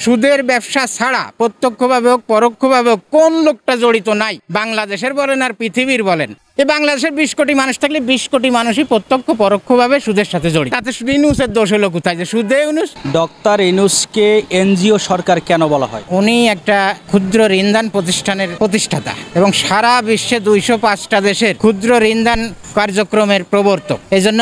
সুদের ব্যবসা ছাড়া প্রত্যক্ষভাবে হোক পরোক্ষভাবে হোক কোন লোকটা জড়িত নাই, বাংলাদেশের বলেন আর পৃথিবীর বলেন। এই বাংলাদেশের 20 কোটি মানুষ থাকলে 20 কোটি মানুষই প্রত্যক্ষ পরোক্ষভাবে সুদের সাথে জড়িত। তাতে শুধু ইউনূসের দোষ হলো কোথায়, যে সুদে ইউনূস। ডক্টর ইউনূসকে এনজিও সরকার কেন বলা হয়? উনি একটা ক্ষুদ্র ঋণদান প্রতিষ্ঠানের প্রতিষ্ঠাতা এবং সারা বিশ্বে 205টা দেশের ক্ষুদ্র ঋণদান কার্যক্রমের প্রবর্তক। এই জন্য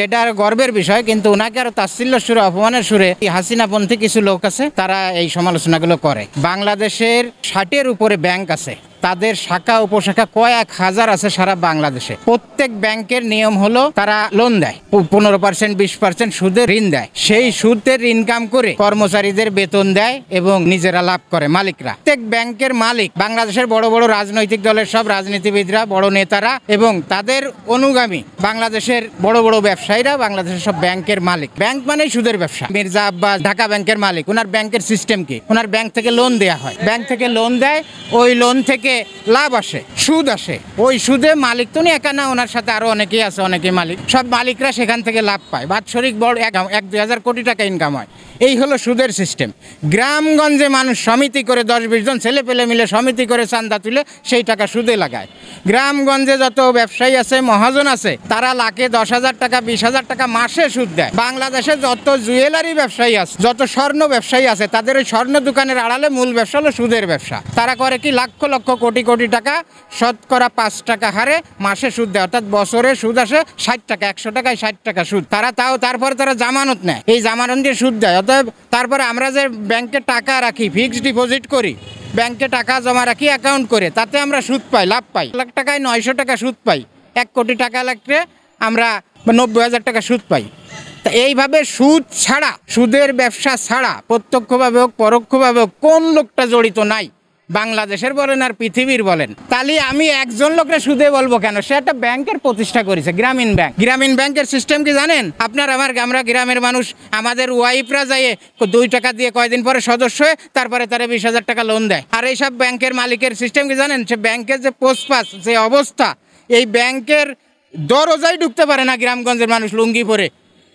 এটা গর্বের বিষয়, কিন্তু ওনাকে আরো তাচ্ছিল্য সুরে অপমানের সুরে হাসিনাপন্থী কিছু লোক আছে, তারা এই সমালোচনাগুলো করে। বাংলাদেশের 60-এর উপরে ব্যাংক আছে, তাদের শাখা উপশাখা কয়েক হাজার আছে সারা বাংলাদেশে। প্রত্যেক ব্যাংকের নিয়ম হলো তারা লোন দেয়, 15% 20% সুদে ঋণ দেয়। সেই সুদের ইনকাম করে কর্মচারীদের বেতন দেয় এবং নিজেরা লাভ করে মালিকরা। প্রত্যেক ব্যাংকের মালিক বাংলাদেশের বড় বড় রাজনৈতিক দলের সব রাজনীতিবিদরা, বড় নেতারা এবং তাদের অনুগামী বাংলাদেশের বড় বড় ব্যবসায়ীরা বাংলাদেশের সব ব্যাংকের মালিক। ব্যাংক মানে সুদের ব্যবসা। মির্জা আব্বাস ঢাকা ব্যাংকের মালিক, ওনার ব্যাংকের সিস্টেম কি? ওনার ব্যাংক থেকে লোন দেয়া হয়, ব্যাংক থেকে লোন দেয়, ওই লোন থেকে লাভ আসে, সুদ আসে। ওই সুদে মালিক তো উনি একা না, ওনার সাথে আরো অনেকেই আছে, অনেকেই মালিক। সব মালিকরা সেখান থেকে লাভ পায়, বাৎসরিক বড় 1-2 হাজার কোটি টাকা ইনকাম হয়। এই হলো সুদের সিস্টেম। গ্রামগঞ্জে মানুষ সমিতি করে 10-20 জন ছেলে পেলে মিলে সমিতি করে চান্দা তুলে সেই টাকা সুদে লাগায়। গ্রামগঞ্জে যত ব্যবসায়ী আছে, মহাজন আছে, তারা লাখে 10,000 টাকা 20,000 টাকা মাসে সুদ দেয়। বাংলাদেশে যত জুয়েলারি ব্যবসায়ী আছে, যত স্বর্ণ ব্যবসায়ী আছে, তাদের ওই স্বর্ণ দোকানের আড়ালে মূল ব্যবসা হলো সুদের ব্যবসা। তারা করে কি, লক্ষ লক্ষ কোটি কোটি টাকা শতকরা 5 টাকা হারে মাসে সুদ দেয়, অর্থাৎ বছরে সুদ আসে 60 টাকা, 100 টাকায় 60 টাকা সুদ। তারপরে তারা জামানত নেয়, এই জামানত দিয়ে সুদ দেয়। অতএব তারপরে আমরা যে ব্যাংকে টাকা রাখি, ফিক্সড ডিপোজিট করি, ব্যাংকে টাকা জমা রাখি অ্যাকাউন্ট করে, তাতে আমরা সুদ পাই, লাভ পাই। 1 লাখ টাকায় 900 টাকা সুদ পাই, 1 কোটি টাকা লাগলে আমরা 90,000 টাকা সুদ পাই। তা এইভাবে সুদ ছাড়া, সুদের ব্যবসা ছাড়া প্রত্যক্ষভাবে হোক পরোক্ষভাবে হোক কোন লোকটা জড়িত নাই, বাংলাদেশের বলেন আর পৃথিবীর বলেন। তাহলে আমি একজন লোকের সুদে বলবো কেন? সে একটা ব্যাংকের প্রতিষ্ঠা করেছে, গ্রামীণ ব্যাংক। গ্রামীণ ব্যাংকের সিস্টেম কি জানেন? আমরা গ্রামের মানুষ, আমাদের ওয়াইফরা যায় 2 টাকা দিয়ে কয়দিন পরে সদস্য হয়ে তারপরে তারা 20,000 টাকা লোন দেয়। আর এইসব ব্যাংকের মালিকের সিস্টেম কি জানেন? সে ব্যাংকের যে পোস্টপাস, যে অবস্থা, এই ব্যাংকের দরজায় ঢুকতে পারে না গ্রামগঞ্জের মানুষ, লুঙ্গি পরে,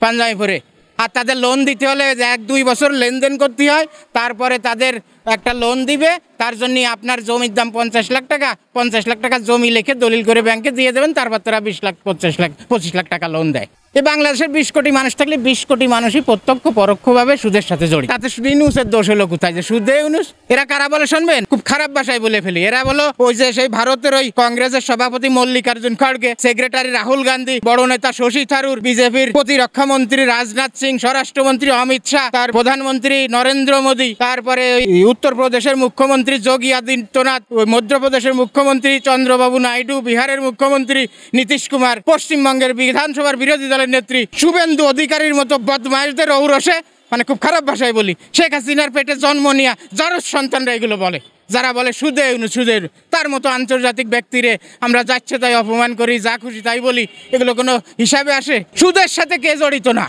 পাঞ্জাবি পরে। আর তাদের লোন দিতে হলে 1-2 বছর লেনদেন করতে হয়, তারপরে তাদের একটা লোন দিবে। তার জন্য আপনার জমির দাম 50 লাখ টাকা, 50 লাখ টাকা জমি লিখে দলিল করে ব্যাংকে দিয়ে দেবেন, তারপর তারা 20 লাখ 25 লাখ টাকা লোন দেয়। এই বাংলাদেশের 20 কোটি মানুষ থাকলে 20 কোটি মানুষই প্রত্যক্ষ পরোক্ষভাবে সুদের সাথে জড়িত। তাতে শুধু ইউনূসের দোষ হলো কোথায়, যে সুদে ইউনূস। এরা কারা বলে শুনবেন? খুব খারাপ ভাষায় বলে ফেলি। এরা বলো ওই যে সেই ভারতের ওই কংগ্রেসের সভাপতি মল্লিকার্জুন খড়গে, সেক্রেটারি রাহুল গান্ধী, বড় নেতা শশী থারুর, বিজেপির প্রতিরক্ষা মন্ত্রী রাজনাথ সিং, স্বরাষ্ট্রমন্ত্রী অমিত শাহ, তার প্রধানমন্ত্রী নরেন্দ্র মোদী, তারপরে উত্তরপ্রদেশের মুখ্যমন্ত্রী যোগী আদিত্যনাথ, ওই মধ্যপ্রদেশের মুখ্যমন্ত্রী চন্দ্রবাবু নাইডু, বিহারের মুখ্যমন্ত্রী নীতিশ কুমার, পশ্চিমবঙ্গের বিধানসভার বিরোধী দলের নেত্রী শুভেন্দু অধিকারীর মতো বদমাইশদের ঔরসে, মানে খুব খারাপ ভাষায় বলি, শেখ হাসিনার পেটে জন্ম নিয়া যার সন্তানরা এগুলো বলে, যারা বলে সুদে সুদের, তার মতো আন্তর্জাতিক ব্যক্তিরে আমরা যাচ্ছে তাই অপমান করি, যা খুশি তাই বলি, এগুলো কোনো হিসাবে আসে? সুদের সাথে কে জড়িত না?